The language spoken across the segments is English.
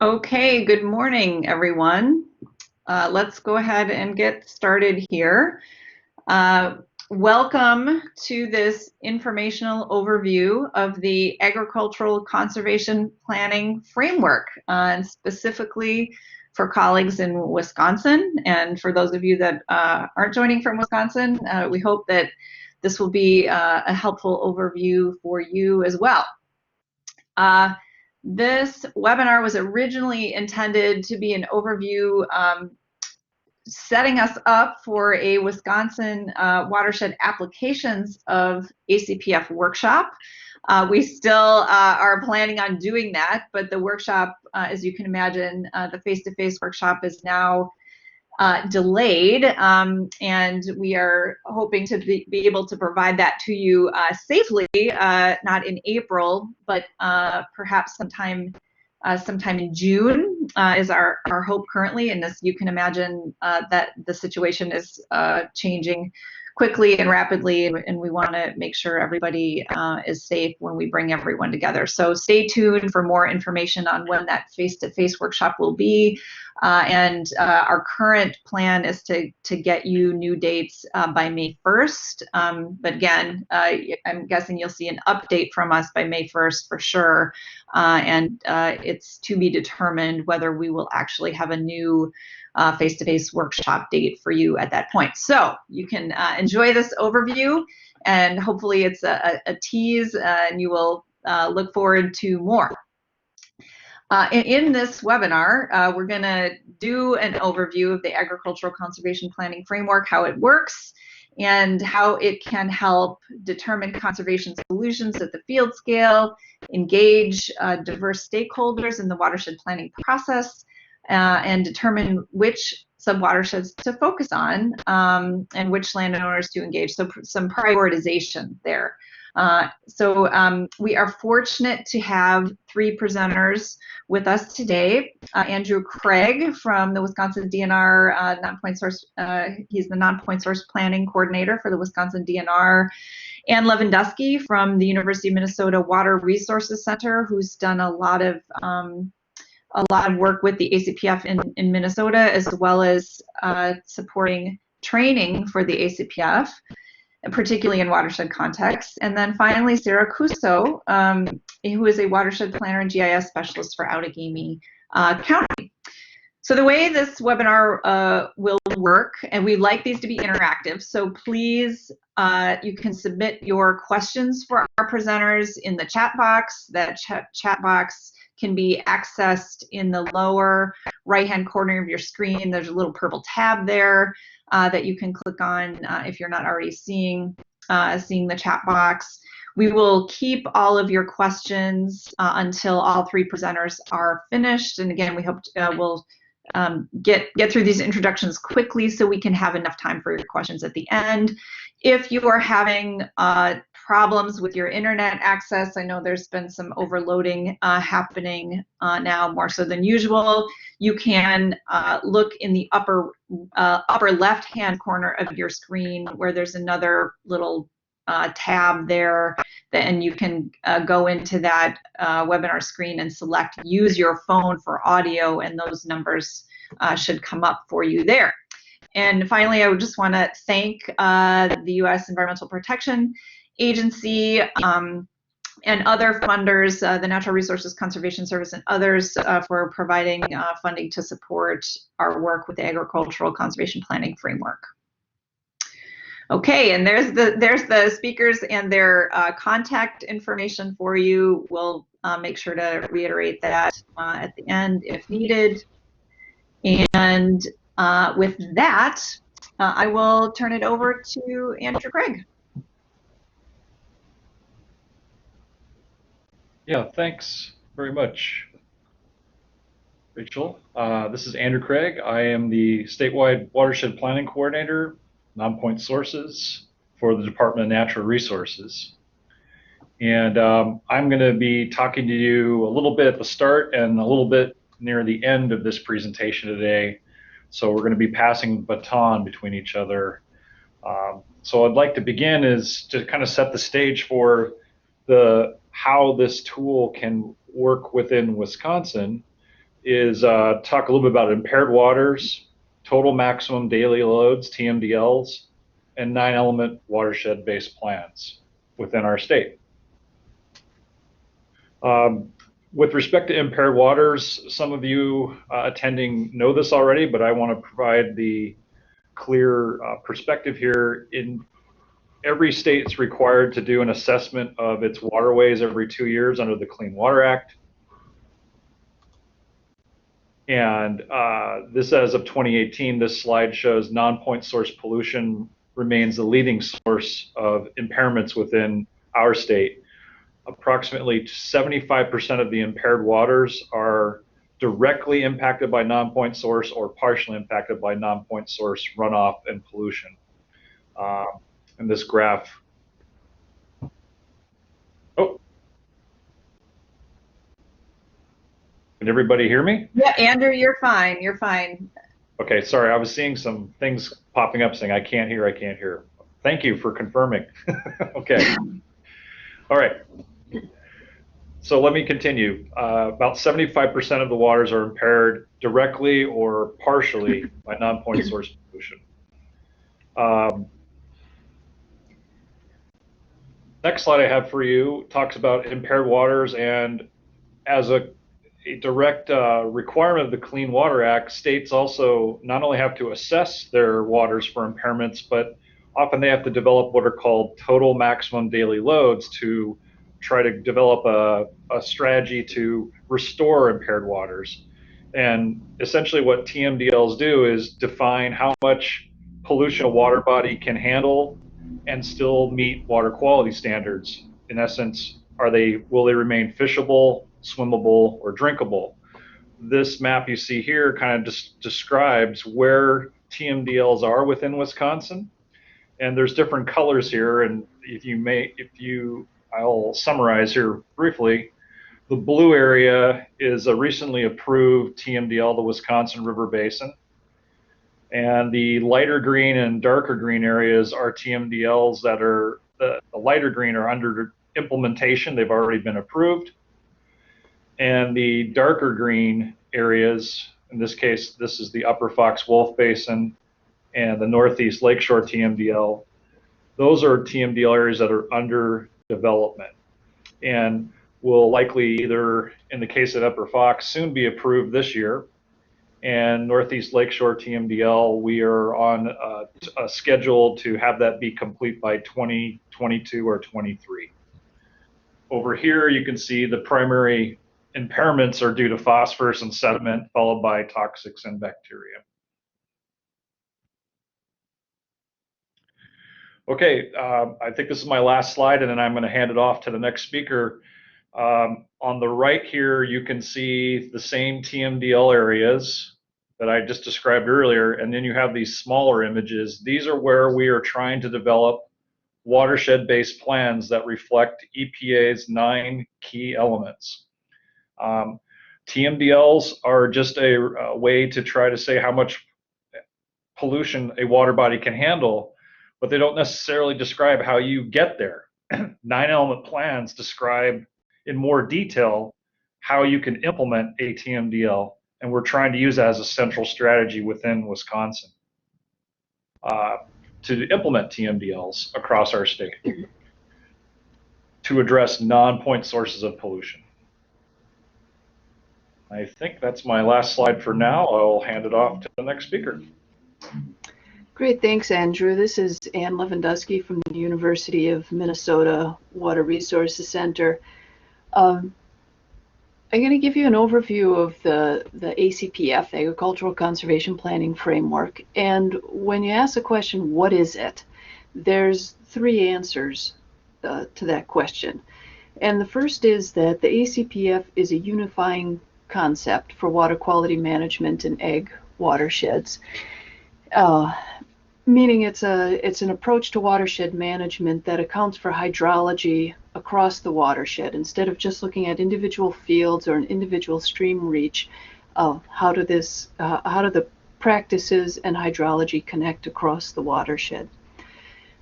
Okay, good morning, everyone. Let's go ahead and get started here. Welcome to this informational overview of the Agricultural Conservation Planning Framework, and specifically for colleagues in Wisconsin. And for those of you that aren't joining from Wisconsin, we hope that this will be a helpful overview for you as well. This webinar was originally intended to be an overview setting us up for a Wisconsin watershed applications of ACPF workshop. We still are planning on doing that, but the workshop, as you can imagine, the face-to-face workshop is now delayed, and we are hoping to be able to provide that to you safely, not in April, but perhaps sometime in June is our hope currently. And as you can imagine, that the situation is changing quickly and rapidly, and we want to make sure everybody is safe when we bring everyone together. So stay tuned for more information on when that face-to-face workshop will be. And our current plan is to get you new dates by May 1st. But again, I'm guessing you'll see an update from us by May 1st for sure. And it's to be determined whether we will actually have a new face-to-face workshop date for you at that point. So you can enjoy this overview, and hopefully it's a tease, and you will look forward to more. In this webinar, we're going to do an overview of the Agricultural Conservation Planning Framework, how it works, and how it can help determine conservation solutions at the field scale, engage diverse stakeholders in the watershed planning process, and determine which sub-watersheds to focus on, and which landowners to engage. So some prioritization there. We are fortunate to have three presenters with us today. Andrew Craig from the Wisconsin DNR Nonpoint Source, he's the Nonpoint Source Planning Coordinator for the Wisconsin DNR. Ann Lewandowski from the University of Minnesota Water Resources Center, who's done a lot of work with the ACPF in Minnesota, as well as supporting training for the ACPF, particularly in watershed context. And then finally, Sarah Cuso, who is a watershed planner and GIS specialist for Outagamie County. So the way this webinar will work, and we like these to be interactive, so please, you can submit your questions for our presenters in the chat box. That chat box can be accessed in the lower right-hand corner of your screen. There's a little purple tab there that you can click on if you're not already seeing the chat box. We will keep all of your questions until all three presenters are finished. And again, we hope we'll get through these introductions quickly so we can have enough time for your questions at the end. If you are having problems with your internet access, I know there's been some overloading happening now more so than usual. You can look in the upper left-hand corner of your screen where there's another little tab there, and you can go into that webinar screen and select use your phone for audio, and those numbers should come up for you there. And finally, I would just want to thank the U.S. Environmental Protection Agency and other funders, the Natural Resources Conservation Service and others, for providing funding to support our work with the Agricultural Conservation Planning Framework. Okay, and there's the speakers and their contact information for you. We'll make sure to reiterate that at the end if needed. And with that, I will turn it over to Andrew Craig. Yeah, thanks very much, Rachel. This is Andrew Craig. I am the statewide watershed planning coordinator, Nonpoint Sources, for the Department of Natural Resources. And I'm going to be talking to you a little bit at the start and a little bit near the end of this presentation today. So we're going to be passing the baton between each other. So I'd like to begin is to kind of set the stage for how this tool can work within Wisconsin is talk a little bit about impaired waters, total maximum daily loads, TMDLs, and 9-element watershed-based plans within our state. With respect to impaired waters, some of you attending know this already, but I want to provide the clear perspective here. In every state, it's required to do an assessment of its waterways every 2 years under the Clean Water Act. And this, as of 2018, this slide shows non-point source pollution remains the leading source of impairments within our state. Approximately 75% of the impaired waters are directly impacted by non-point source or partially impacted by non-point source runoff and pollution. In this graph, oh, can everybody hear me? Yeah, Andrew, you're fine. You're fine. Okay, sorry, I was seeing some things popping up saying I can't hear, I can't hear. Thank you for confirming. Okay. All right. So let me continue. About 75% of the waters are impaired directly or partially by non-point source pollution. Next slide I have for you talks about impaired waters, and as a direct requirement of the Clean Water Act, states also not only have to assess their waters for impairments, but often they have to develop what are called total maximum daily loads to try to develop a strategy to restore impaired waters. And essentially what TMDLs do is define how much pollution a water body can handle and still meet water quality standards. In essence, will they remain fishable, swimmable, or drinkable? This map you see here kind of describes where TMDLs are within Wisconsin. And there's different colors here, and I'll summarize here briefly. The blue area is a recently approved TMDL, the Wisconsin River Basin. And the lighter green and darker green areas are TMDLs that are, the lighter green are under implementation. They've already been approved. And the darker green areas, in this case, this is the Upper Fox Wolf Basin and the Northeast Lakeshore TMDL. Those are TMDL areas that are under development and will likely either, in the case of Upper Fox, soon be approved this year. And Northeast Lakeshore TMDL, we are on a schedule to have that be complete by 2022 or 23. Over here, you can see the primary impairments are due to phosphorus and sediment, followed by toxics and bacteria. Okay, I think this is my last slide, and then I'm going to hand it off to the next speaker. On the right here, you can see the same TMDL areas that I just described earlier, and then you have these smaller images. These are where we are trying to develop watershed-based plans that reflect EPA's 9 key elements. TMDLs are just a way to try to say how much pollution a water body can handle, but they don't necessarily describe how you get there. 9-element plans describe in more detail how you can implement a TMDL, and we're trying to use that as a central strategy within Wisconsin to implement TMDLs across our state to address non-point sources of pollution. I think that's my last slide for now. I'll hand it off to the next speaker. Great, thanks, Andrew. This is Ann Lewandowski from the University of Minnesota Water Resources Center. I'm going to give you an overview of the ACPF, Agricultural Conservation Planning Framework. And when you ask the question, what is it? There's 3 answers to that question. And the first is that the ACPF is a unifying concept for water quality management in ag watersheds. Meaning it's an approach to watershed management that accounts for hydrology across the watershed. Instead of just looking at individual fields or an individual stream reach, how do the practices and hydrology connect across the watershed?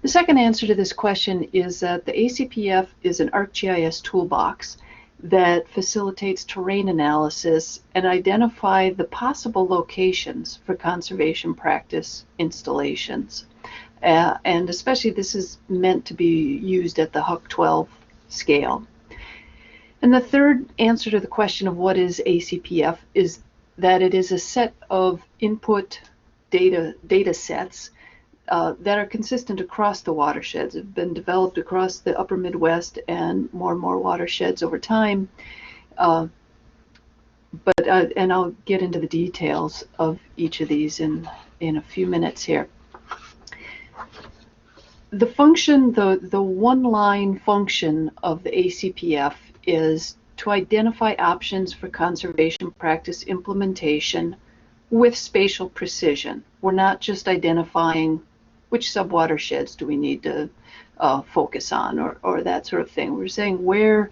The second answer to this question is that the ACPF is an ArcGIS toolbox that facilitates terrain analysis and identify the possible locations for conservation practice installations. And especially this is meant to be used at the HUC 12 scale. And the third answer to the question of what is ACPF is that it is a set of input data sets that are consistent across the watersheds. Have been developed across the upper Midwest and more watersheds over time. And I'll get into the details of each of these in a few minutes here. The function, the one-line function of the ACPF is to identify options for conservation practice implementation with spatial precision. We're not just identifying which sub-watersheds do we need to focus on or that sort of thing. We're saying where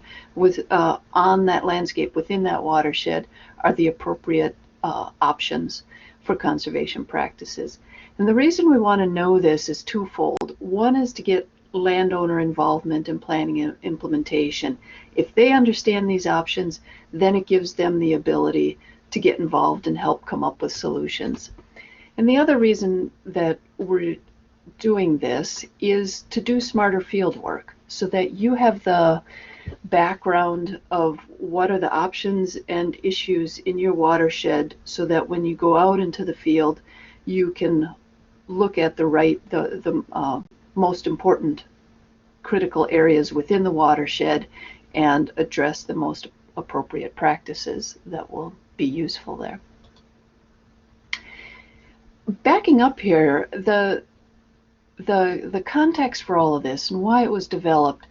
on that landscape within that watershed are the appropriate options for conservation practices. And the reason we want to know this is twofold. One is to get landowner involvement in planning and implementation. If they understand these options, then it gives them the ability to get involved and help come up with solutions. And the other reason that we're doing this is to do smarter field work so that you have the background of what are the options and issues in your watershed so that when you go out into the field, you can look at the most important critical areas within the watershed and address the most appropriate practices that will be useful there. Backing up here, the context for all of this and why it was developed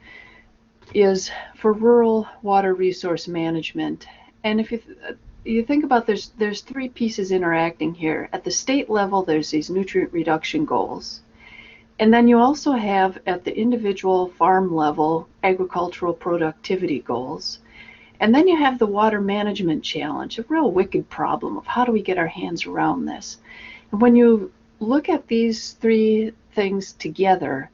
is for rural water resource management. And if you think about there's three pieces interacting here. At the state level, there's these nutrient reduction goals. And then you also have at the individual farm level agricultural productivity goals. And then you have the water management challenge, a real wicked problem of how do we get our hands around this. And when you look at these three things together,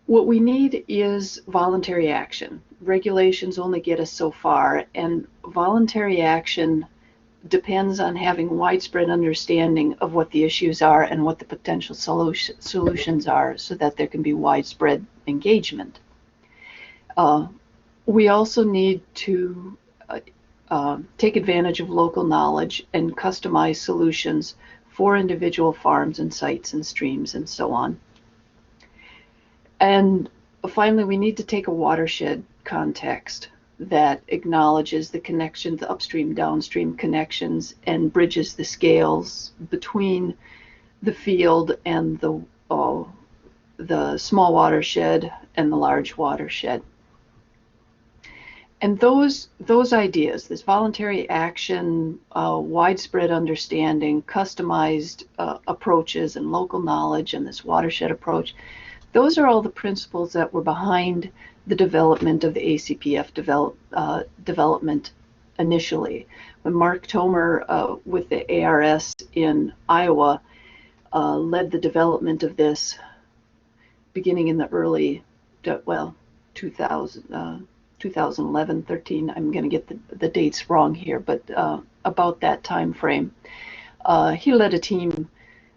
what we need is voluntary action. Regulations only get us so far, and voluntary action depends on having widespread understanding of what the issues are and what the potential solutions are so that there can be widespread engagement. We also need to take advantage of local knowledge and customize solutions for individual farms and sites and streams and so on. And finally, we need to take a watershed context that acknowledges the connection, the upstream, downstream connections, and bridges the scales between the field and the small watershed and the large watershed. And those ideas, this voluntary action, widespread understanding, customized approaches, and local knowledge, and this watershed approach, those are all the principles that were behind the development of the ACPF development initially. When Mark Tomer with the ARS in Iowa led the development of this beginning in the early, 2011, 13, I'm going to get the dates wrong here, but about that time frame. He led a team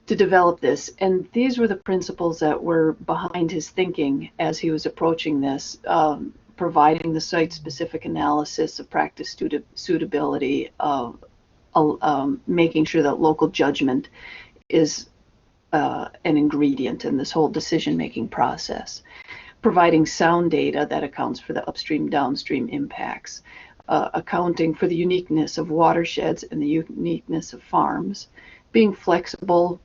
to develop this, and these were the principles that were behind his thinking as he was approaching this, providing the site-specific analysis of practice suitability, making sure that local judgment is an ingredient in this whole decision-making process, providing sound data that accounts for the upstream, downstream impacts, accounting for the uniqueness of watersheds and the uniqueness of farms, being flexible,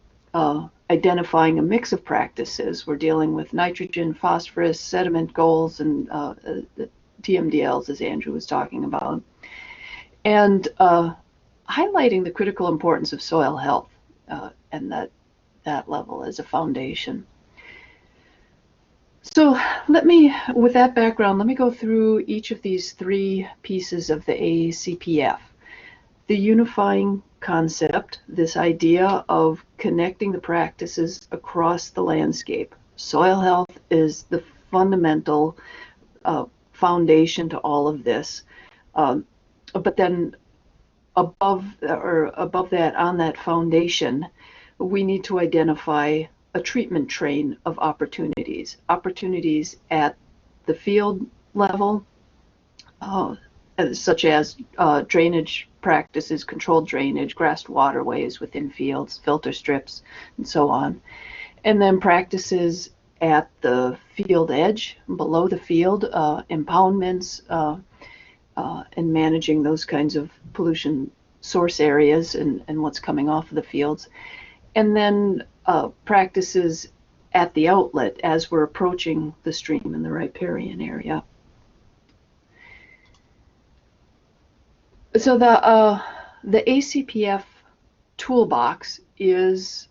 identifying a mix of practices. We're dealing with nitrogen, phosphorus, sediment goals, and the TMDLs, as Andrew was talking about, and highlighting the critical importance of soil health and that level as a foundation. So with that background, let me go through each of these three pieces of the ACPF. The unifying concept, this idea of connecting the practices across the landscape. Soil health is the fundamental foundation to all of this. But then above that, on that foundation, we need to identify a treatment train of opportunities at the field level, such as drainage practices, controlled drainage, grassed waterways within fields, filter strips, and so on. And then practices at the field edge, below the field, impoundments, and managing those kinds of pollution source areas and what's coming off of the fields. And then practices at the outlet as we're approaching the stream in the riparian area. So the ACPF toolbox is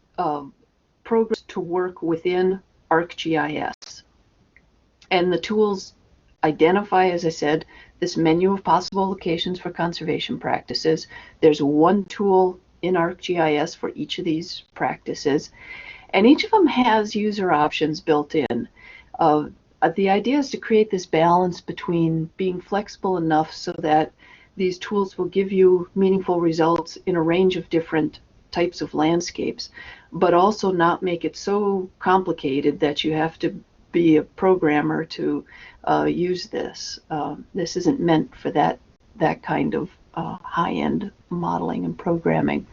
programs to work within ArcGIS. And the tools identify, as I said, this menu of possible locations for conservation practices. There's one tool in ArcGIS for each of these practices, and each of them has user options built in. The idea is to create this balance between being flexible enough so that these tools will give you meaningful results in a range of different types of landscapes, but also not make it so complicated that you have to be a programmer to use this. This isn't meant for that kind of high-end modeling and programming.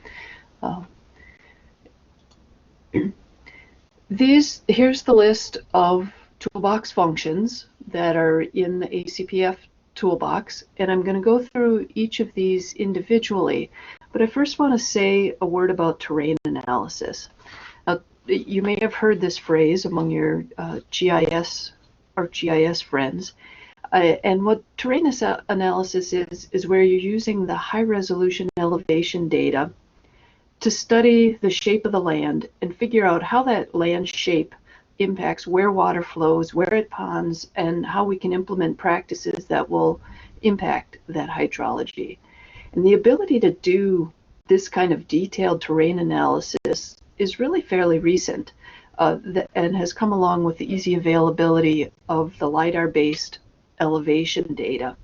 Here's the list of toolbox functions that are in the ACPF toolbox, and I'm going to go through each of these individually, but I first want to say a word about terrain analysis. You may have heard this phrase among your ArcGIS friends, and what terrain analysis is where you're using the high-resolution elevation data to study the shape of the land and figure out how that land shape impacts where water flows, where it ponds, and how we can implement practices that will impact that hydrology. And the ability to do this kind of detailed terrain analysis is really fairly recent and has come along with the easy availability of the LiDAR-based elevation data.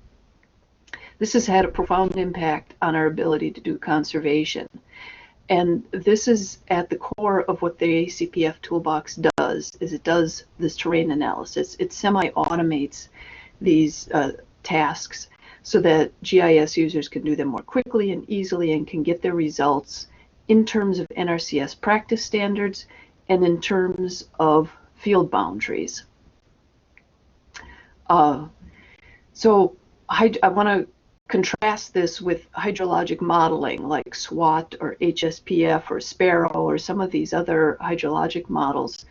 This has had a profound impact on our ability to do conservation. And this is at the core of what the ACPF toolbox does, is it does this terrain analysis. It semi-automates these tasks so that GIS users can do them more quickly and easily and can get their results in terms of NRCS practice standards and in terms of field boundaries. So I want to contrast this with hydrologic modeling like SWAT or HSPF or Sparrow or some of these other hydrologic models.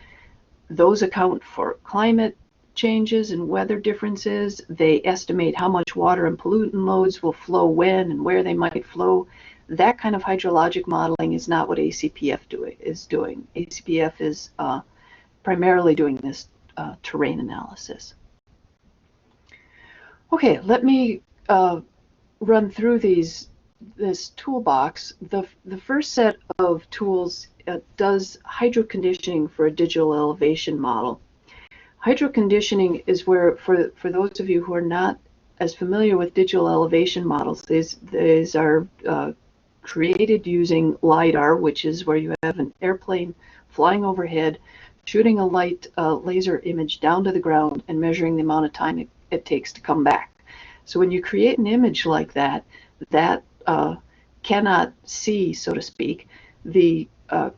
Those account for climate changes and weather differences. They estimate how much water and pollutant loads will flow when and where they might flow. That kind of hydrologic modeling is not what ACPF is doing. ACPF is primarily doing this terrain analysis. Okay, let me run through this toolbox. The first set of tools does hydroconditioning for a digital elevation model. Hydroconditioning is where, for those of you who are not as familiar with digital elevation models, these are created using LiDAR, which is where you have an airplane flying overhead, shooting a light laser image down to the ground and measuring the amount of time it takes to come back. So when you create an image like that, that cannot see, so to speak, the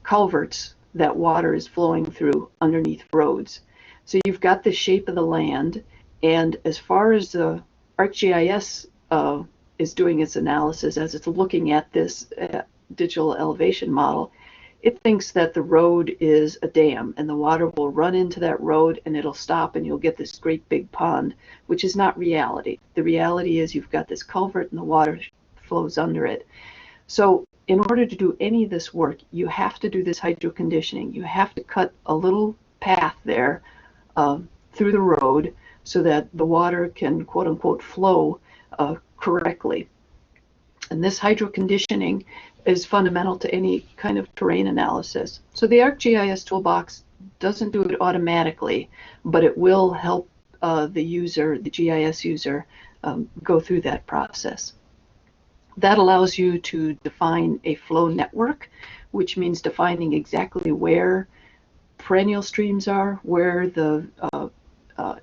culverts that water is flowing through underneath roads. So you've got the shape of the land, and as far as the ArcGIS is doing its analysis as it's looking at this digital elevation model, it thinks that the road is a dam and the water will run into that road and it'll stop and you'll get this great big pond, which is not reality. The reality is you've got this culvert and the water flows under it. So in order to do any of this work, you have to do this hydroconditioning. You have to cut a little path there through the road so that the water can, quote unquote, flow correctly. And this hydroconditioning is fundamental to any kind of terrain analysis. So the ArcGIS toolbox doesn't do it automatically, but it will help the user, the GIS user, go through that process. That allows you to define a flow network, which means defining exactly where perennial streams are, where the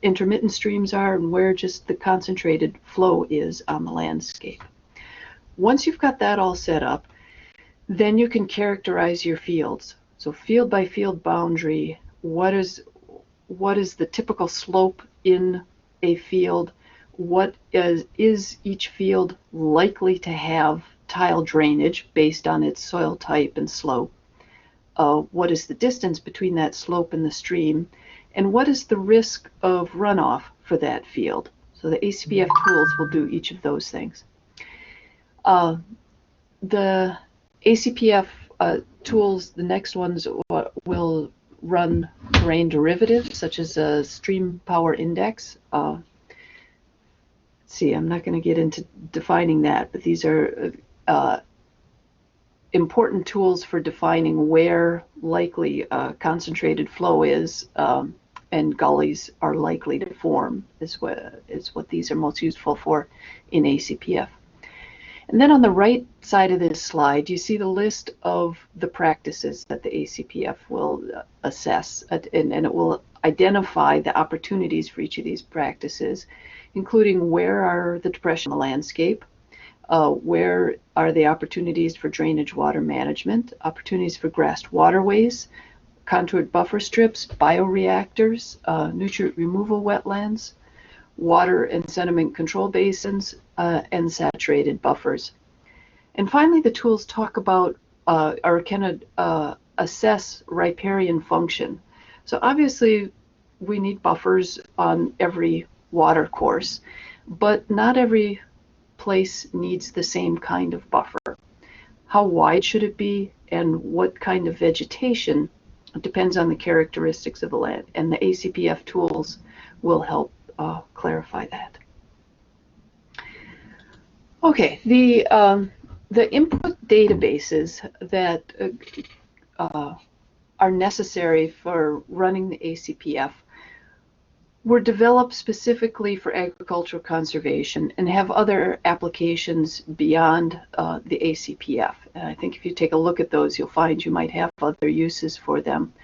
intermittent streams are, and where just the concentrated flow is on the landscape. Once you've got that all set up, then you can characterize your fields. So field by field boundary, what is the typical slope in a field? What is each field likely to have tile drainage based on its soil type and slope? What is the distance between that slope and the stream? And what is the risk of runoff for that field? So the ACPF tools will do each of those things. The ACPF tools, the next ones will run terrain derivatives, such as a stream power index. Let's see, I'm not going to get into defining that, but these are important tools for defining where likely concentrated flow is, and gullies are likely to form, is what these are most useful for in ACPF. And then on the right side of this slide, you see the list of the practices that the ACPF will assess, and it will identify the opportunities for each of these practices, including where are the depression in the landscape, where are the opportunities for drainage water management, opportunities for grassed waterways, contoured buffer strips, bioreactors, nutrient removal wetlands, water and sediment control basins, and saturated buffers. And finally, the tools talk about or can assess riparian function. So obviously, we need buffers on every water course, but not every place needs the same kind of buffer. How wide should it be, and what kind of vegetation? It depends on the characteristics of the land, and the ACPF tools will help clarify that. Okay, the input databases that are necessary for running the ACPF were developed specifically for agricultural conservation and have other applications beyond the ACPF. And I think if you take a look at those, you'll find you might have other uses for them.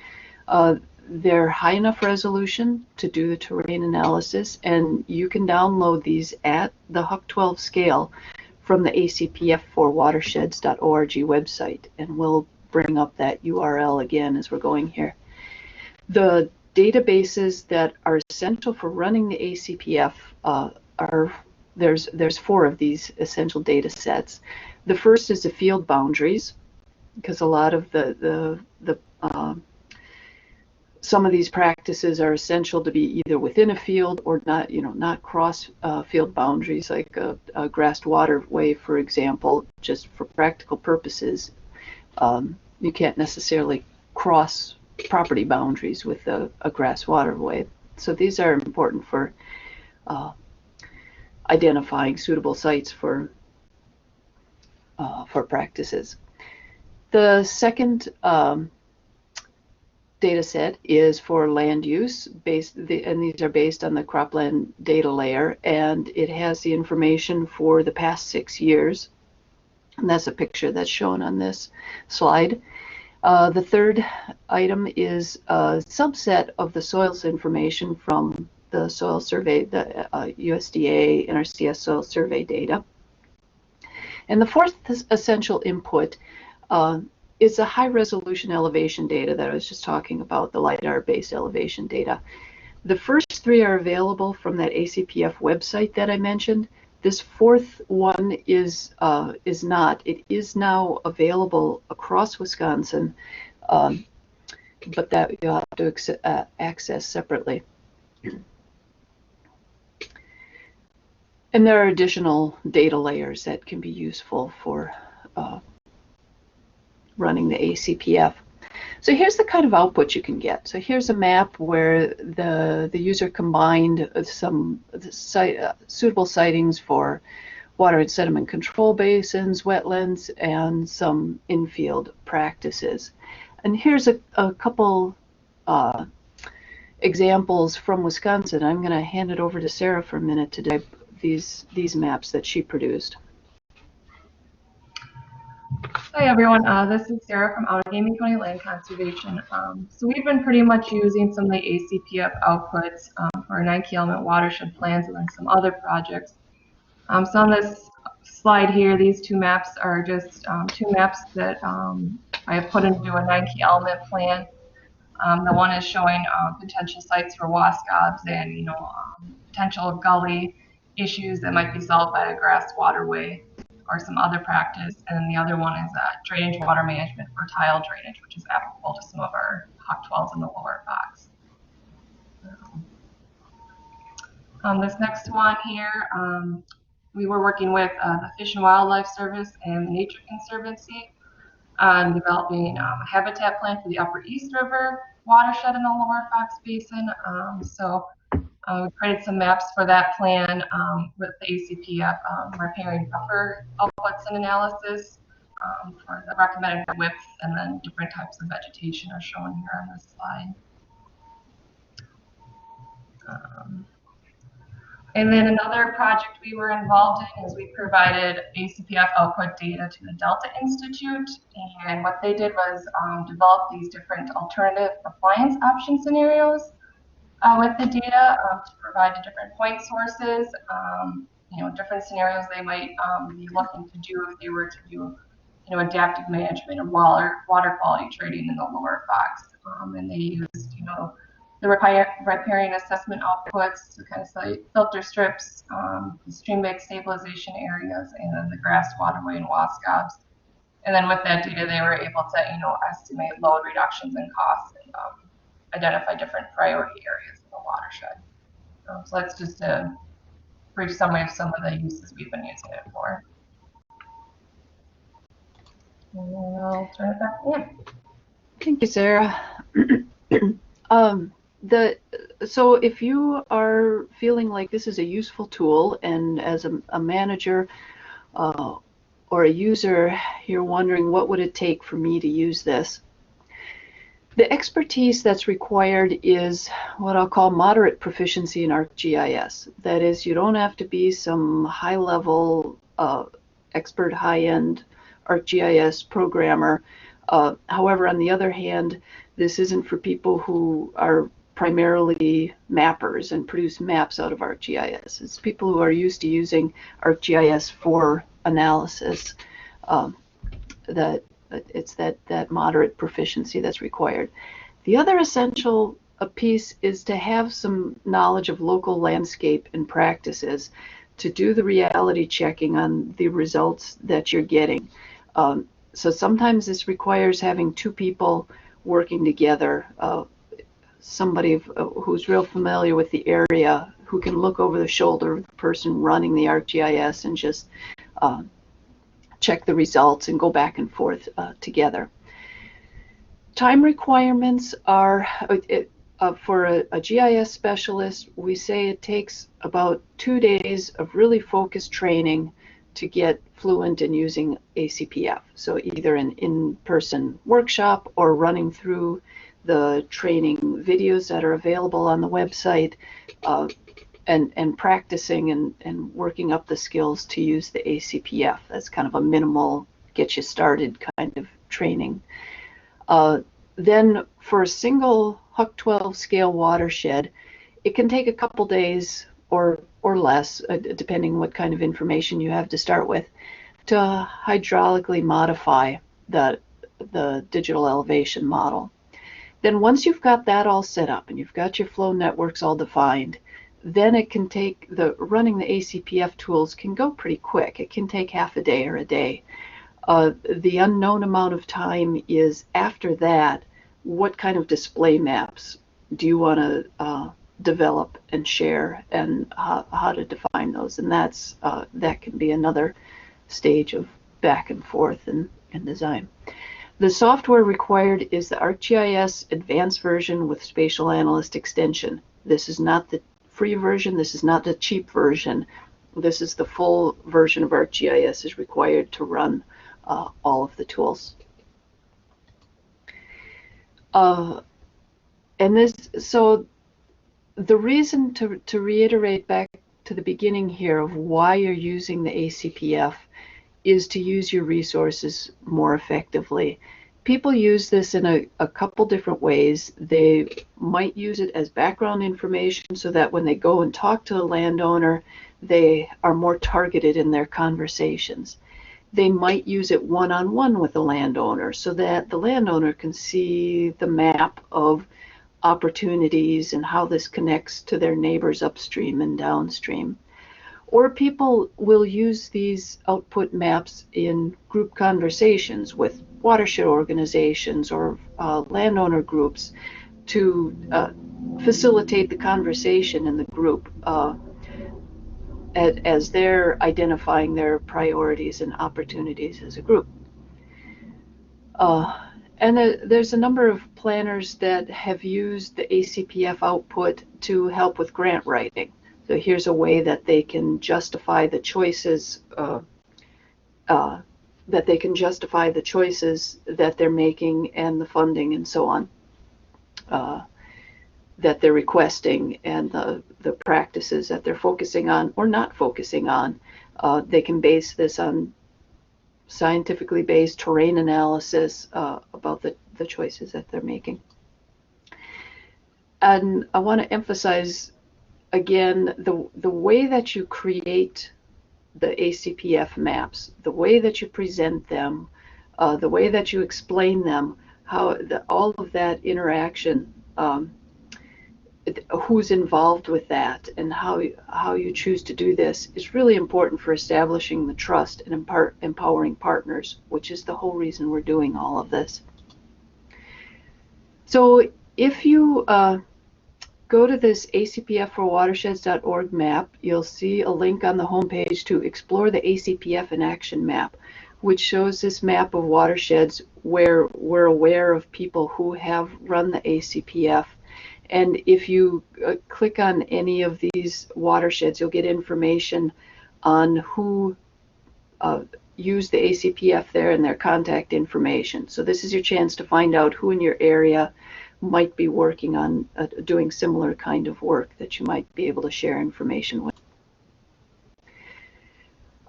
They're high enough resolution to do the terrain analysis, and you can download these at the HUC12 scale from the ACPF for watersheds.org website, and we'll bring up that URL again as we're going here. The databases that are essential for running the ACPF there's 4 of these essential data sets. The first is the field boundaries, because a lot of some of these practices are essential to be either within a field or not, not cross field boundaries, like a grassed waterway, for example. Just for practical purposes, you can't necessarily cross property boundaries with a grass waterway. So these are important for identifying suitable sites for practices. The second data set is for land use, and these are based on the cropland data layer, and it has the information for the past 6 years, and that's a picture that's shown on this slide. The third item is a subset of the soils information from the soil survey, the USDA NRCS soil survey data. And the fourth essential input is the high resolution elevation data that I was just talking about, the LiDAR based elevation data. The first 3 are available from that ACPF website that I mentioned. This fourth one is not. It is now available across Wisconsin, but that you'll have to access separately. And there are additional data layers that can be useful for running the ACPF. So here's the kind of output you can get. So here's a map where the user combined some suitable sightings for water and sediment control basins, wetlands, and some infield practices. And here's a couple examples from Wisconsin. I'm going to hand it over to Sarah for a minute to these maps that she produced. Hi everyone, this is Sarah from Outagamie County Land Conservation. So we've been pretty much using some of the ACPF outputs for our 9-key element watershed plans and then some other projects. So on this slide here, these two maps are just two maps that I have put into a 9-key element plan. The one is showing potential sites for WASCOBs and potential gully issues that might be solved by a grass waterway or some other practice, and then the other one is drainage water management for tile drainage, which is applicable to some of our HUC-12s in the lower box. This next one here, we were working with the Fish and Wildlife Service and Nature Conservancy on developing a habitat plan for the Upper East River watershed in the Lower Fox Basin. We created some maps for that plan with the ACPF repairing buffer outputs and analysis for the recommended width, and then different types of vegetation are shown here on this slide. And then another project we were involved in is we provided ACPF output data to the Delta Institute, and what they did was develop these different alternative compliance option scenarios with the data to provide the different point sources, different scenarios they might be looking to do if they were to do, adaptive management of water quality trading in the lower Fox. And they used, the riparian assessment outputs to kind of say filter strips, the stream bank stabilization areas, and then the grass waterway and WASCOBs. And then with that data, they were able to, estimate load reductions and costs and identify different priority areas in the watershed. So that's just a brief summary of some of the uses we've been using it for. And then I'll turn it back to you. Thank you, Sarah. So if you are feeling like this is a useful tool, and as a manager or a user, you're wondering what would it take for me to use this, the expertise that's required is what I'll call moderate proficiency in ArcGIS. That is, you don't have to be some high-level, expert, high-end ArcGIS programmer. However, on the other hand, this isn't for people who are primarily mappers and produce maps out of ArcGIS. It's people who are used to using ArcGIS for analysis. It's that moderate proficiency that's required. The other essential piece is to have some knowledge of local landscape and practices to do the reality checking on the results that you're getting. So sometimes this requires having two people working together, somebody who's real familiar with the area, who can look over the shoulder of the person running the ArcGIS and just check the results and go back and forth together. Time requirements are, for a GIS specialist, we say it takes about 2 days of really focused training to get fluent in using ACPF. So either an in-person workshop or running through the training videos that are available on the website, and practicing and working up the skills to use the ACPF. That's kind of a minimal, get you started kind of training. Then for a single HUC-12 scale watershed, it can take a couple days or less, depending what kind of information you have to start with, to hydraulically modify the digital elevation model. Then once you've got that all set up and you've got your flow networks all defined, then it can take, running the ACPF tools can go pretty quick. It can take half a day or a day. The unknown amount of time is after that, what kind of display maps do you want to develop and share, and how to define those? And that can be another stage of back and forth in design. The software required is the ArcGIS Advanced version with Spatial Analyst extension. This is not the free version. This is not the cheap version. This is the full version of ArcGIS is required to run all of the tools. And this, so the reason to reiterate back to the beginning here of why you're using the ACPF is to use your resources more effectively. People use this in a couple different ways. They might use it as background information so that when they go and talk to a landowner, they are more targeted in their conversations. They might use it one-on-one with the landowner so that the landowner can see the map of opportunities and how this connects to their neighbors upstream and downstream. Or people will use these output maps in group conversations with watershed organizations or landowner groups to facilitate the conversation in the group as they're identifying their priorities and opportunities as a group. And there's a number of planners that have used the ACPF output to help with grant writing. So here's a way that they can justify the choices that they're making and the funding and so on that they're requesting and the practices that they're focusing on or not focusing on. They can base this on scientifically based terrain analysis about the choices that they're making. And I want to emphasize again, the way that you create the ACPF maps, the way that you present them, the way that you explain them, how all of that interaction, who's involved with that, and how you choose to do this is really important for establishing the trust and empowering partners, which is the whole reason we're doing all of this. So if you go to this ACPF for watersheds.org map, you'll see a link on the homepage to explore the ACPF in action map, which shows this map of watersheds where we're aware of people who have run the ACPF. And if you click on any of these watersheds, you'll get information on who used the ACPF there and their contact information. So this is your chance to find out who in your area might be working on doing similar kind of work that you might be able to share information with.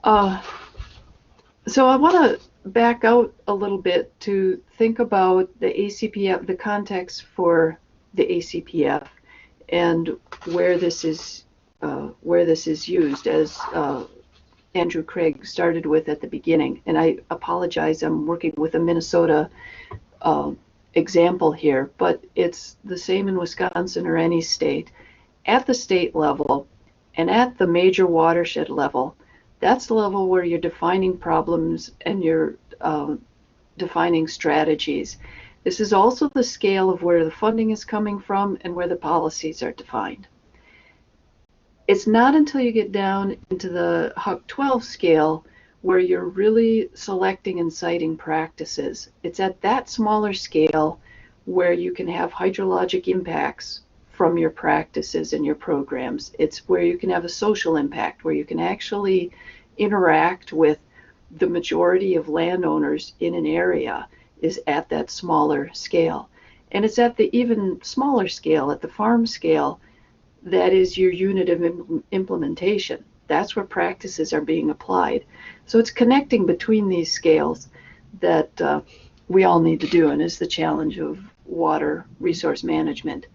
So I want to back out a little bit to think about the ACPF, the context for the ACPF, and where this is used, as Andrew Craig started with at the beginning. And I apologize, I'm working with a Minnesota example here, but it's the same in Wisconsin or any state. At the state level and at the major watershed level, that's the level where you're defining problems and you're defining strategies. This is also the scale of where the funding is coming from and where the policies are defined. It's not until you get down into the HUC 12 scale where you're really selecting and citing practices. It's at that smaller scale where you can have hydrologic impacts from your practices and your programs. It's where you can have a social impact, where you can actually interact with the majority of landowners in an area, is at that smaller scale. And it's at the even smaller scale, at the farm scale, that is your unit of implementation. That's where practices are being applied. So it's connecting between these scales that we all need to do, and is the challenge of water resource management.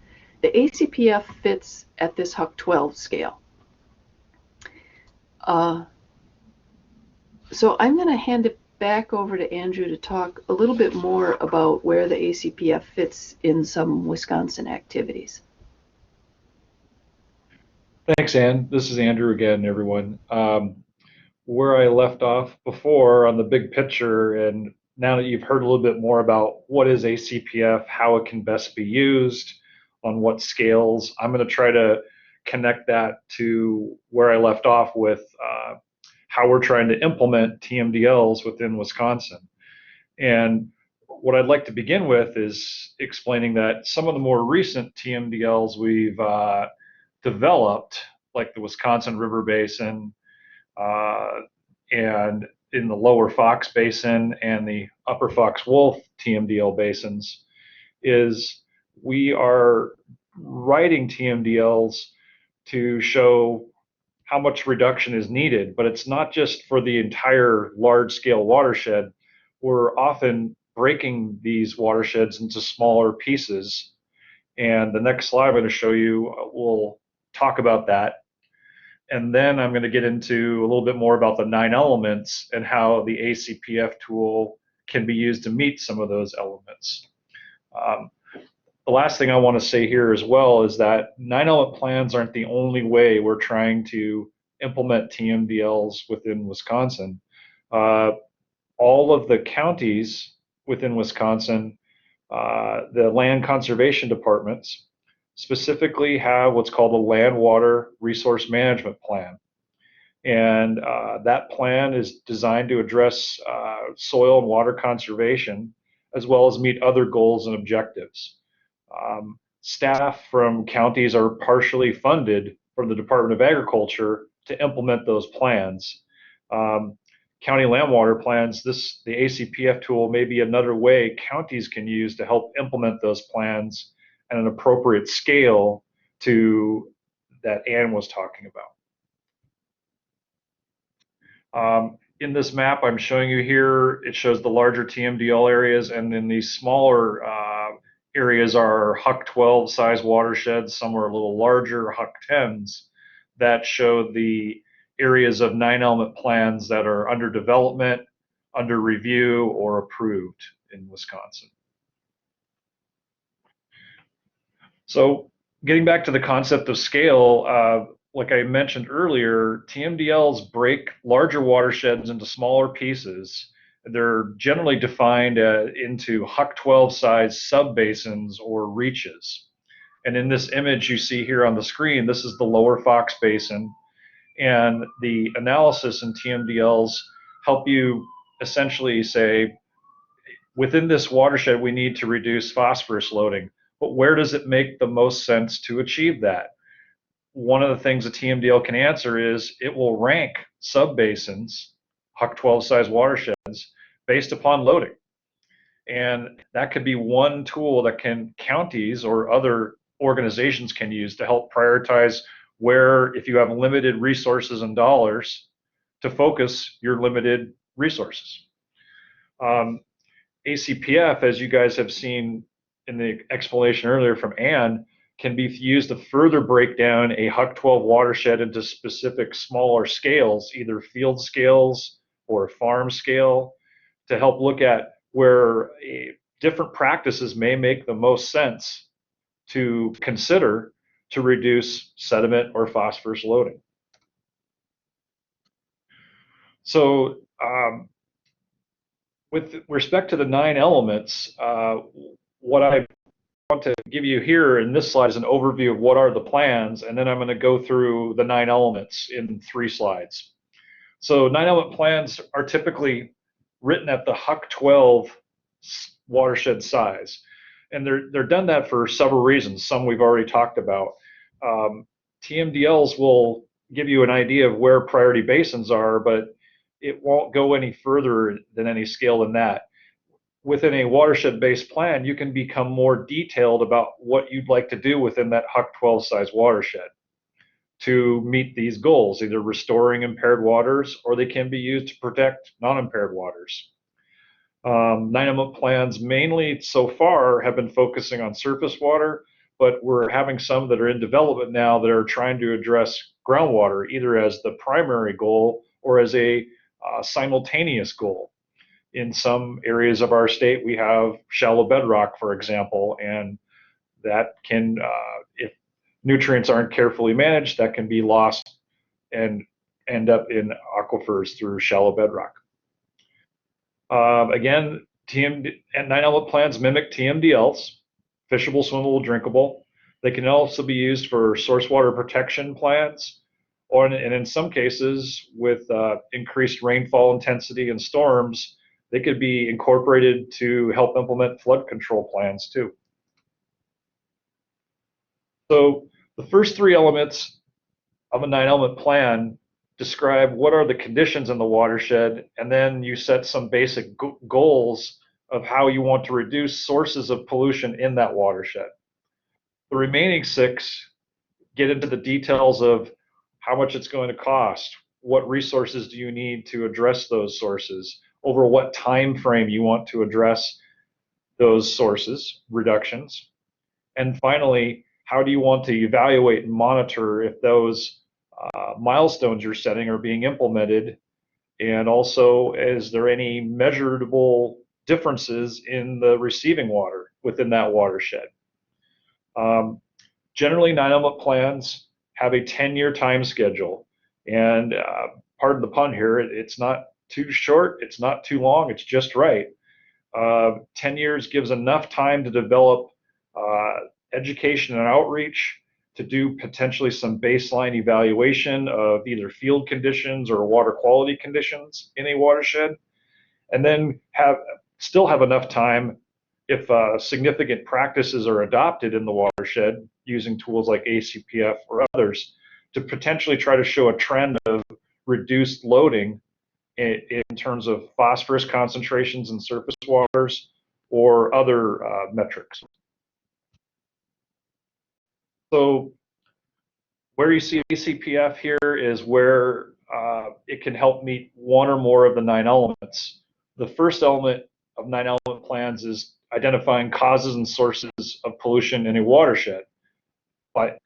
The ACPF fits at this HUC 12 scale. So I'm going to hand it back over to Andrew to talk a little bit more about where the ACPF fits in some Wisconsin activities. Thanks, Ann. This is Andrew again, everyone. Where I left off before on the big picture, and now that you've heard a little bit more about what is ACPF, how it can best be used, on what scales, I'm going to try to connect that to where I left off with how we're trying to implement TMDLs within Wisconsin. And what I'd like to begin with is explaining that some of the more recent TMDLs we've developed, like the Wisconsin River Basin, and in the lower Fox Basin and the upper Fox Wolf TMDL basins, is we are writing TMDLs to show how much reduction is needed, but it's not just for the entire large-scale watershed. We're often breaking these watersheds into smaller pieces, and the next slide I'm going to show you will talk about that. And then I'm going to get into a little bit more about the 9 elements and how the ACPF tool can be used to meet some of those elements. The last thing I want to say here as well is that 9-element plans aren't the only way we're trying to implement TMDLs within Wisconsin. All of the counties within Wisconsin, the land conservation departments, specifically have what's called a land water resource management plan. And that plan is designed to address soil and water conservation, as well as meet other goals and objectives. Staff from counties are partially funded from the Department of Agriculture to implement those plans. County land water plans, the ACPF tool may be another way counties can use to help implement those plans at an appropriate scale to that Ann was talking about. In this map I'm showing you here, it shows the larger TMDL areas, and then these smaller areas are Huck 12 size watersheds. Some are a little larger, Huck 10s, that show the areas of 9-element plans that are under development, under review, or approved in Wisconsin. So getting back to the concept of scale, like I mentioned earlier, TMDLs break larger watersheds into smaller pieces. They're generally defined into Huck 12 size subbasins or reaches. And in this image you see here on the screen, this is the Lower Fox Basin. And the analysis in TMDLs help you essentially say, within this watershed we need to reduce phosphorus loading, but where does it make the most sense to achieve that? One of the things a TMDL can answer is it will rank subbasins, Huck 12 size watersheds, based upon loading. And that could be one tool that counties or other organizations can use to help prioritize where, if you have limited resources and dollars, to focus your limited resources. ACPF, as you guys have seen in the explanation earlier from Ann, can be used to further break down a Huck 12 watershed into specific smaller scales, either field scales or farm scale, to help look at where different practices may make the most sense to consider to reduce sediment or phosphorus loading. So with respect to the 9 elements, what I want to give you here in this slide is an overview of what are the plans, and then I'm going to go through the 9 elements in 3 slides. So 9-element plans are typically written at the Huck 12 watershed size, and they're done that for several reasons. Some we've already talked about. TMDLs will give you an idea of where priority basins are, but it won't go any further than any scale than that. Within a watershed-based plan, you can become more detailed about what you'd like to do within that Huck 12 size watershed to meet these goals, either restoring impaired waters, or they can be used to protect non-impaired waters. 9-element plans mainly so far have been focusing on surface water, but we're having some that are in development now that are trying to address groundwater, either as the primary goal or as a simultaneous goal. In some areas of our state, we have shallow bedrock, for example, and that can, if nutrients aren't carefully managed, that can be lost and end up in aquifers through shallow bedrock. Again, 9-element plans mimic TMDLs, fishable, swimmable, drinkable. They can also be used for source water protection plans, and in some cases, with increased rainfall intensity and storms, they could be incorporated to help implement flood control plans too. So the first 3 elements of a 9-element plan describe what are the conditions in the watershed, and then you set some basic goals of how you want to reduce sources of pollution in that watershed. The remaining 6 get into the details of how much it's going to cost, what resources do you need to address those sources, over what time frame you want to address those sources, reductions. And finally, how do you want to evaluate and monitor if those milestones you're setting are being implemented? And also, is there any measurable differences in the receiving water within that watershed? Generally, 9-element plans have a 10-year time schedule. And pardon the pun here, it's not too short, it's not too long, it's just right. 10 years gives enough time to develop education and outreach, to do potentially some baseline evaluation of either field conditions or water quality conditions in a watershed, and then still have enough time, if significant practices are adopted in the watershed using tools like ACPF or others, to potentially try to show a trend of reduced loading in terms of phosphorus concentrations in surface waters or other metrics. So where you see ACPF here is where it can help meet one or more of the 9 elements. The first element of 9-element plans is identifying causes and sources of pollution in a watershed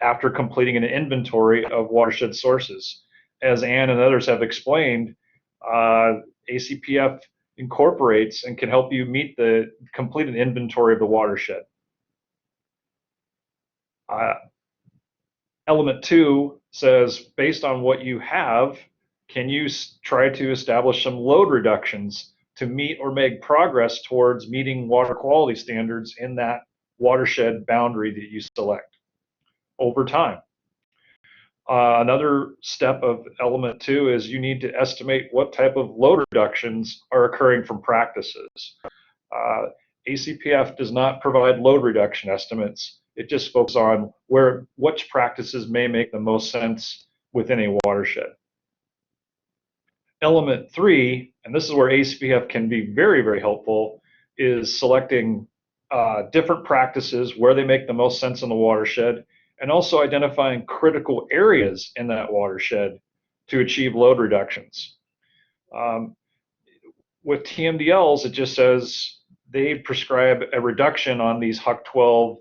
after completing an inventory of watershed sources. As Ann and others have explained, ACPF incorporates and can help you complete an inventory of the watershed. Element 2 says, based on what you have, can you try to establish some load reductions to meet or make progress towards meeting water quality standards in that watershed boundary that you select over time. Another step of element 2 is you need to estimate what type of load reductions are occurring from practices. ACPF does not provide load reduction estimates. It just focuses on which practices may make the most sense within a watershed. Element 3, and this is where ACPF can be very, very helpful, is selecting different practices where they make the most sense in the watershed, and also identifying critical areas in that watershed to achieve load reductions. With TMDLs, it just says they prescribe a reduction on these HUC 12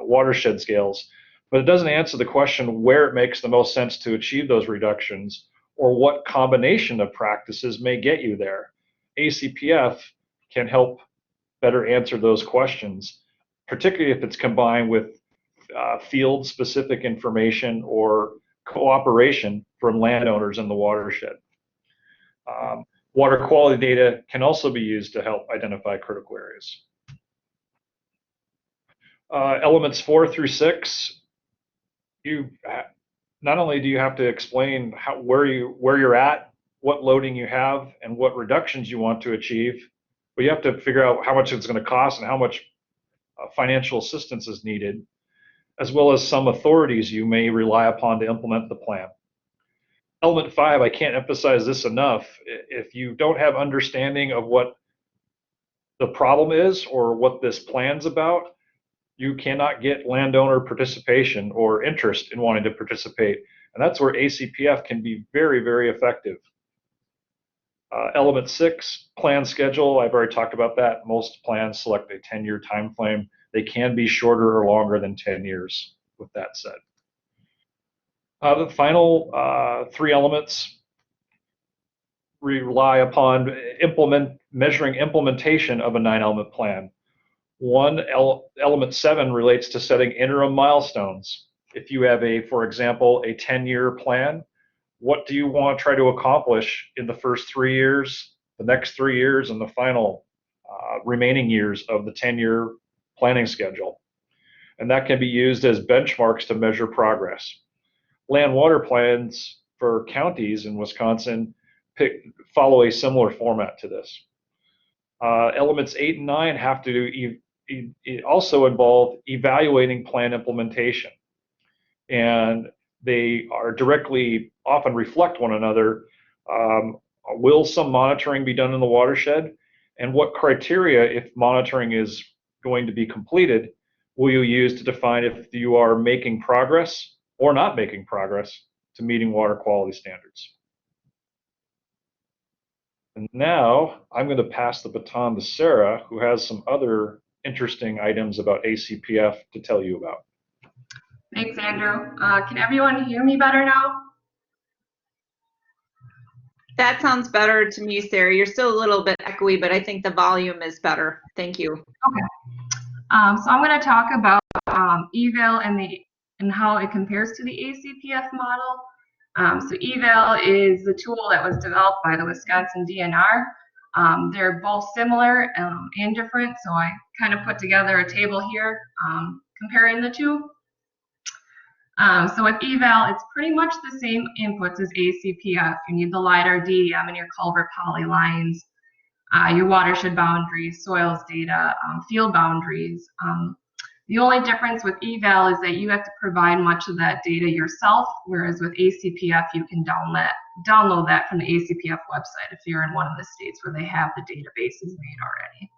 watershed scales, but it doesn't answer the question where it makes the most sense to achieve those reductions, or what combination of practices may get you there. ACPF can help better answer those questions, particularly if it's combined with field-specific information or cooperation from landowners in the watershed. Water quality data can also be used to help identify critical areas. Elements 4 through 6, not only do you have to explain where you're at, what loading you have, and what reductions you want to achieve, but you have to figure out how much it's going to cost and how much financial assistance is needed, as well as some authorities you may rely upon to implement the plan. Element 5, I can't emphasize this enough. If you don't have understanding of what the problem is or what this plan's about, you cannot get landowner participation or interest in wanting to participate. And that's where ACPF can be very, very effective. Element 6, plan schedule. I've already talked about that. Most plans select a 10-year time frame. They can be shorter or longer than 10 years, with that said. The final 3 elements rely upon measuring implementation of a 9-element plan. Element 7 relates to setting interim milestones. If you have for example, a 10-year plan, what do you want to try to accomplish in the first 3 years, the next 3 years, and the final remaining years of the 10-year planning schedule? And that can be used as benchmarks to measure progress. Land water plans for counties in Wisconsin follow a similar format to this. Elements 8 and 9 have to also involve evaluating plan implementation, and they are directly often reflect one another. Will some monitoring be done in the watershed, and what criteria, if monitoring is going to be completed, will you use to define if you are making progress or not making progress to meeting water quality standards. And now I'm going to pass the baton to Sarah, who has some other interesting items about ACPF to tell you about. Thanks, Andrew. Can everyone hear me better now? That sounds better to me, Sarah. You're still a little bit echoey, but I think the volume is better. Thank you. Okay. So I'm going to talk about EVAAL and how it compares to the ACPF model. So EVAAL is the tool that was developed by the Wisconsin DNR. They're both similar and different, so I kind of put together a table here comparing the two. So with EVAAL, it's pretty much the same inputs as ACPF. You need the LiDAR DEM and your culvert polylines, your watershed boundaries, soils data, field boundaries. The only difference with EVAAL is that you have to provide much of that data yourself, whereas with ACPF, you can download that from the ACPF website if you're in one of the states where they have the databases made already.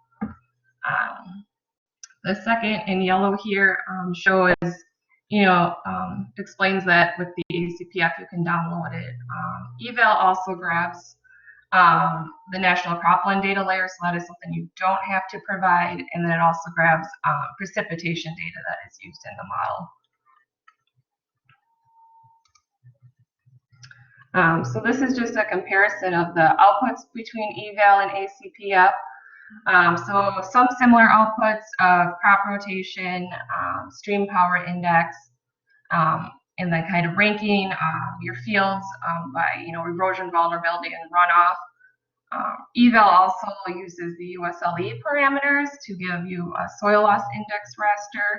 The second in yellow here shows, explains that with the ACPF, you can download it. EVAAL also grabs the national cropland data layer, so that is something you don't have to provide, and then it also grabs precipitation data that is used in the model. So this is just a comparison of the outputs between EVAAL and ACPF. So some similar outputs of crop rotation, stream power index, and then kind of ranking your fields by erosion vulnerability and runoff. EVAAL also uses the USLE parameters to give you a soil loss index raster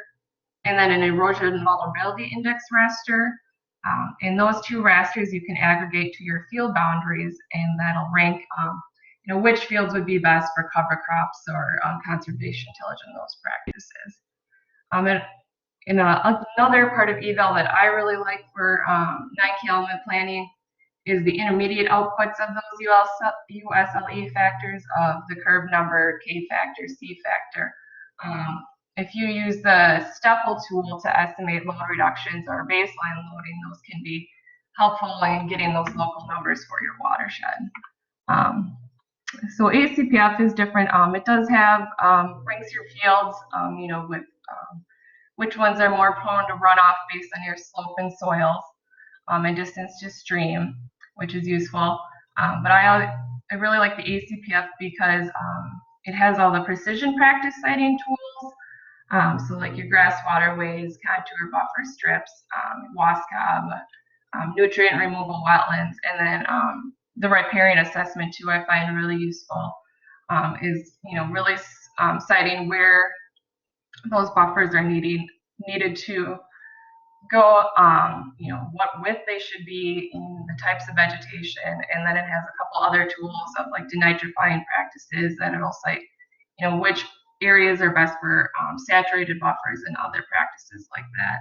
and then an erosion vulnerability index raster. And those two rasters you can aggregate to your field boundaries, and that'll rank which fields would be best for cover crops or conservation tillage and those practices. And another part of EVAAL that I really like for 9K element planning is the intermediate outputs of those USLE factors of the curve number, K factor, C factor. If you use the STEPL tool to estimate load reductions or baseline loading, those can be helpful in getting those local numbers for your watershed. So ACPF is different. It does have ranks your fields, with which ones are more prone to runoff based on your slope and soils, and distance to stream, which is useful. But I really like the ACPF because it has all the precision practice siting tools. So like your grass waterways, contour buffer strips, WASCOB, nutrient removal wetlands, and then the riparian assessment too, I find really useful, is really citing where those buffers are needed to go, what width they should be in the types of vegetation, and then it has a couple other tools of like denitrifying practices that it'll cite, which areas are best for saturated buffers and other practices like that.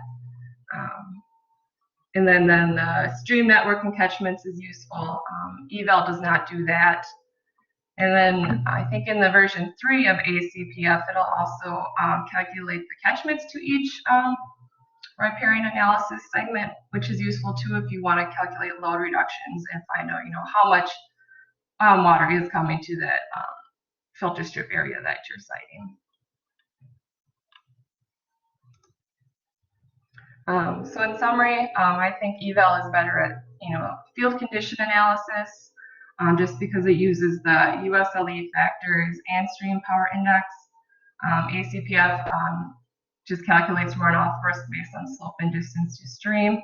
And then the stream network and catchments is useful. EVAAL does not do that. And then I think in the version 3 of ACPF, it'll also calculate the catchments to each riparian analysis segment, which is useful too if you want to calculate load reductions and find out, how much water is coming to that filter strip area that you're citing. So in summary, I think EVAAL is better at field condition analysis, just because it uses the USLE factors and stream power index. ACPF just calculates runoff first based on slope and distance to stream.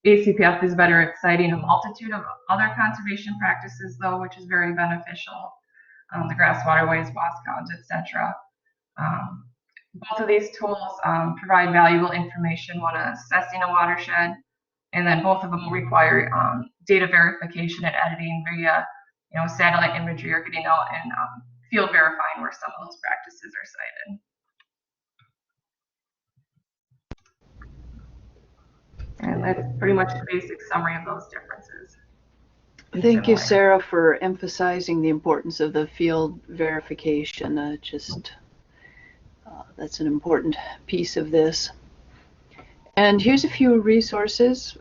ACPF is better at citing a multitude of other conservation practices, though, which is very beneficial. The grass waterways, WASCOBs, etc. Both of these tools provide valuable information when assessing a watershed, and then both of them require data verification and editing via satellite imagery or getting out and field verifying where some of those practices are cited. And that's pretty much the basic summary of those differences. Thank you, Sarah, for emphasizing the importance of the field verification. That's an important piece of this. And here's a few resources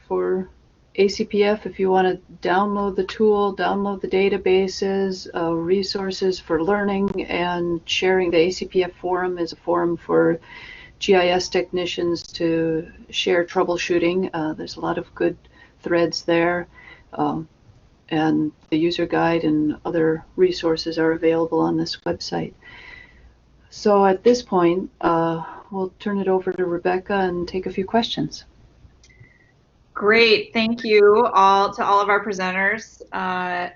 for ACPF if you want to download the tool, download the databases, resources for learning and sharing. The ACPF forum is a forum for GIS technicians to share troubleshooting. There's a lot of good threads there. And the user guide and other resources are available on this website. So at this point, we'll turn it over to Rebecca and take a few questions. Great, thank you all to all of our presenters,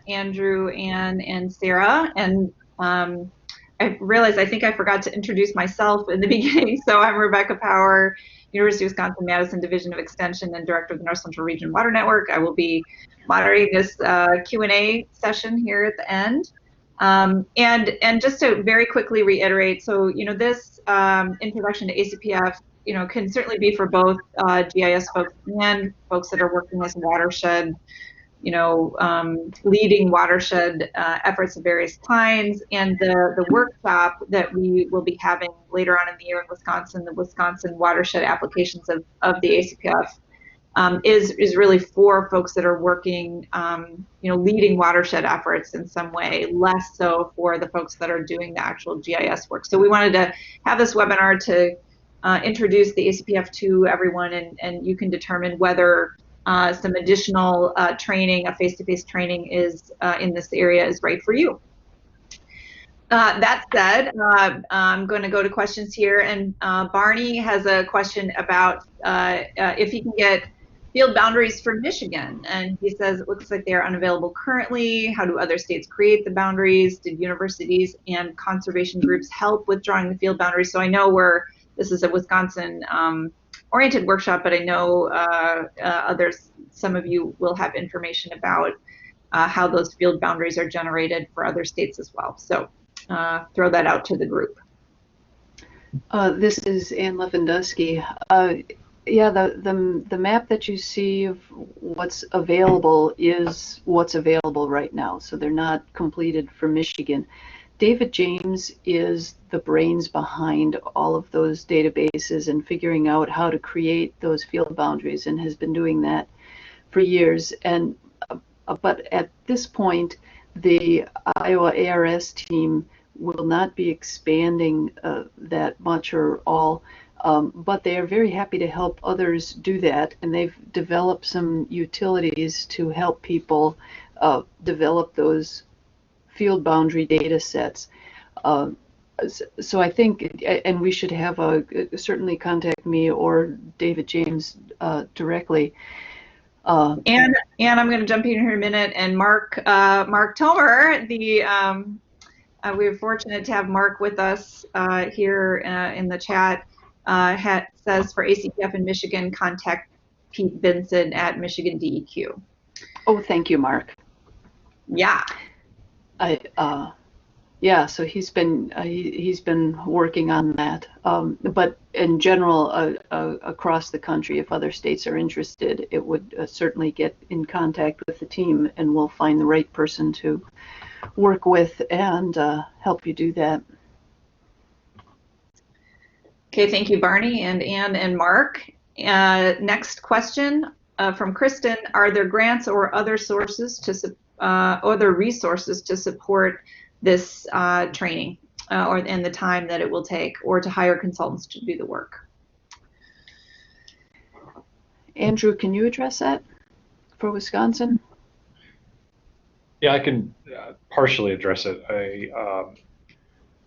Andrew, Ann, and Sarah. And I realized I think I forgot to introduce myself in the beginning. So I'm Rebecca Power, University of Wisconsin-Madison Division of Extension and Director of the North Central Region Water Network. I will be moderating this Q&A session here at the end. And just to very quickly reiterate, so this introduction to ACPF, can certainly be for both GIS folks and folks that are working as watershed, leading watershed efforts of various kinds. And the workshop that we will be having later on in the year in Wisconsin, the Wisconsin watershed applications of the ACPF, is really for folks that are working, leading watershed efforts in some way, less so for the folks that are doing the actual GIS work. So we wanted to have this webinar to introduce the ACPF to everyone, and you can determine whether some additional training, a face-to-face training is in this area is right for you. That said, I'm going to go to questions here, and Barney has a question about if he can get field boundaries for Michigan, and he says it looks like they are unavailable currently. How do other states create the boundaries? Did universities and conservation groups help with drawing the field boundaries? So I know this is a Wisconsin oriented workshop, but I know some of you will have information about how those field boundaries are generated for other states as well. So throw that out to the group. This is Ann Lewandowski. Yeah, the map that you see of what's available is what's available right now. So they're not completed for Michigan. David James is the brains behind all of those databases and figuring out how to create those field boundaries, and has been doing that for years. And but at this point, the Iowa ARS team will not be expanding that much or all. But they are very happy to help others do that, and they've developed some utilities to help people develop those field boundary data sets. So I think, and we should have certainly contact me or David James directly. And I'm going to jump in here in a minute, and Mark Tomer, we're fortunate to have Mark with us here in the chat. Says for ACPF in Michigan, contact Pete Benson at Michigan DEQ. Oh, thank you, Mark. Yeah. Yeah. So he's been working on that. But in general, across the country, if other states are interested, it would certainly get in contact with the team, and we'll find the right person to work with and help you do that. Okay, thank you, Barney and Ann and Mark. Next question from Kristen: are there grants or other sources other resources to support this training, and the time that it will take, or to hire consultants to do the work? Andrew, can you address that for Wisconsin? Yeah, I can partially address it.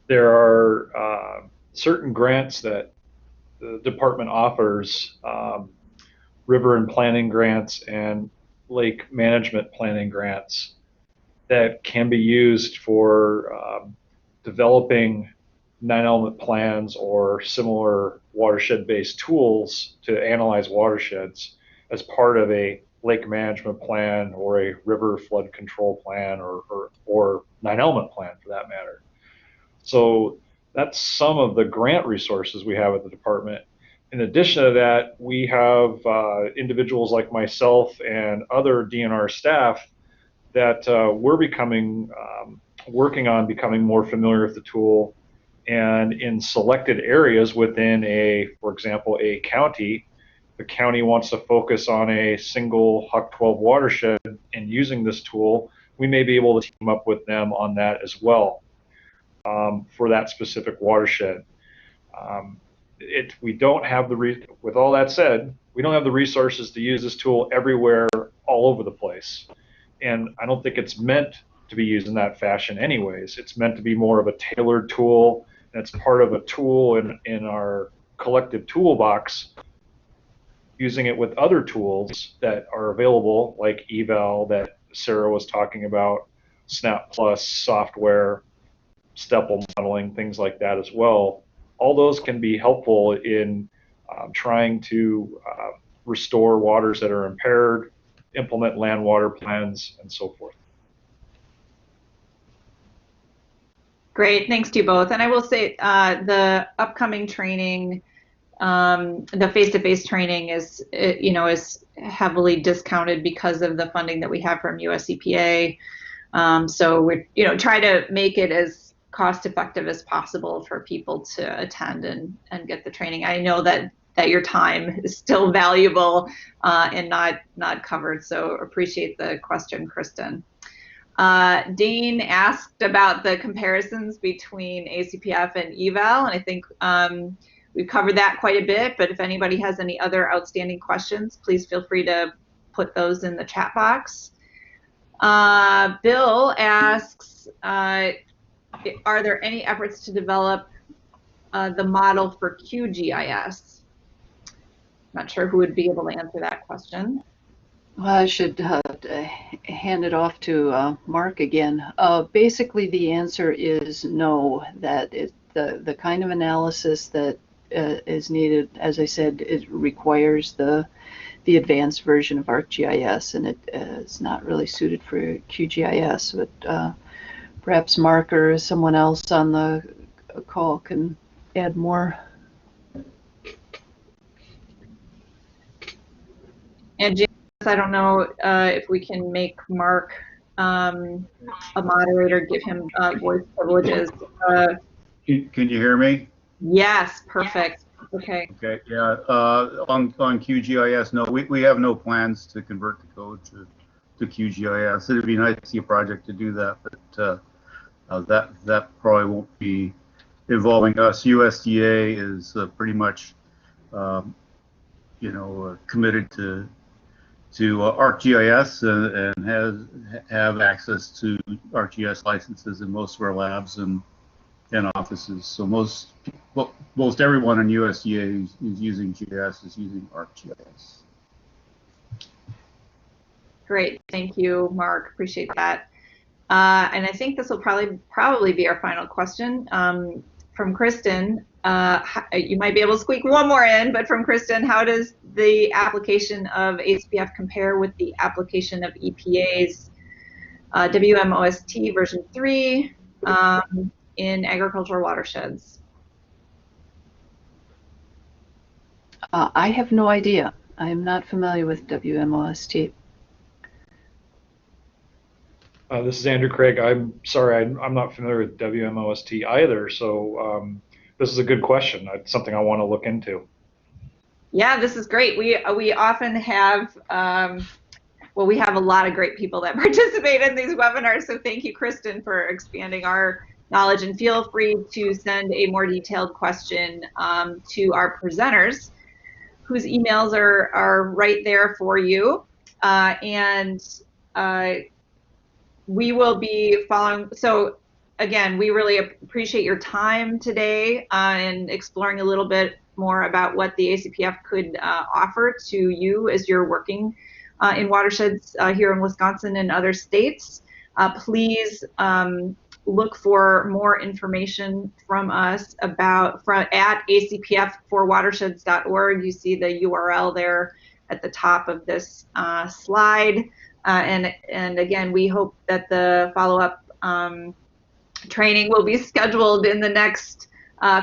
There are certain grants that the department offers, river and planning grants and lake management planning grants, that can be used for developing 9-element plans or similar watershed-based tools to analyze watersheds as part of a lake management plan or a river flood control plan or 9-element plan for that matter. So that's some of the grant resources we have at the department. In addition to that, we have individuals like myself and other DNR staff that we're working on becoming more familiar with the tool And in selected areas within for example, a county, the county wants to focus on a single HUC 12 watershed and using this tool, we may be able to team up with them on that as well for that specific watershed. We don't have with all that said, we don't have the resources to use this tool everywhere, all over the place. And I don't think it's meant to be used in that fashion anyways. It's meant to be more of a tailored tool, and it's part of a tool in our collective toolbox, using it with other tools that are available, like EVAAL that Sarah was talking about, Snap Plus software, stepple modeling, things like that as well. All those can be helpful in trying to restore waters that are impaired, implement land water plans, and so forth. Great, thanks to you both. And I will say the upcoming training, the face-to-face training is heavily discounted because of the funding that we have from US EPA. So we try to make it as cost-effective as possible for people to attend and get the training. I know that your time is still valuable and not covered, so appreciate the question, Kristen. Dane asked about the comparisons between ACPF and EVAAL, and I think we've covered that quite a bit, but if anybody has any other outstanding questions, please feel free to put those in the chat box. Bill asks, are there any efforts to develop the model for QGIS? Not sure who would be able to answer that question. Well, I should hand it off to Mark again. Basically, the answer is no, that the kind of analysis that is needed, as I said, it requires the advanced version of ArcGIS, and it is not really suited for QGIS. But perhaps Mark or someone else on the call can add more. And James, I don't know if we can make Mark a moderator, give him voice privileges. Can you hear me? Yes, perfect. Okay. Okay, yeah. On QGIS, no, we have no plans to convert the code to QGIS. It'd be nice to see a project to do that, but that probably won't be involving us. USDA is pretty much, committed to ArcGIS and have access to ArcGIS licenses in most of our labs and offices. So most everyone in USDA who's using GIS is using ArcGIS. Great, thank you, Mark. Appreciate that. And I think this will probably be our final question from Kristen. You might be able to squeak one more in, but from Kristen, how does the application of ACPF compare with the application of EPA's WMOST version 3 in agricultural watersheds? I have no idea. I am not familiar with WMOST. This is Andrew Craig. I'm sorry, I'm not familiar with WMOST either, so this is a good question. It's something I want to look into. Yeah, this is great. We often have, we have a lot of great people that participate in these webinars, so thank you, Kristen, for expanding our knowledge, and feel free to send a more detailed question to our presenters, whose emails are right there for you. We will be following. So again, we really appreciate your time today and exploring a little bit more about what the ACPF could offer to you as you're working in watersheds here in Wisconsin and other states. Please look for more information from us at acpf4watersheds.org. You see the URL there at the top of this slide. And again, we hope that the follow-up training will be scheduled in the next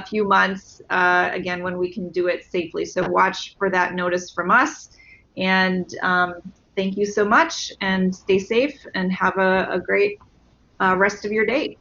few months, again, when we can do it safely. So watch for that notice from us. And thank you so much, and stay safe, and have a great rest of your day.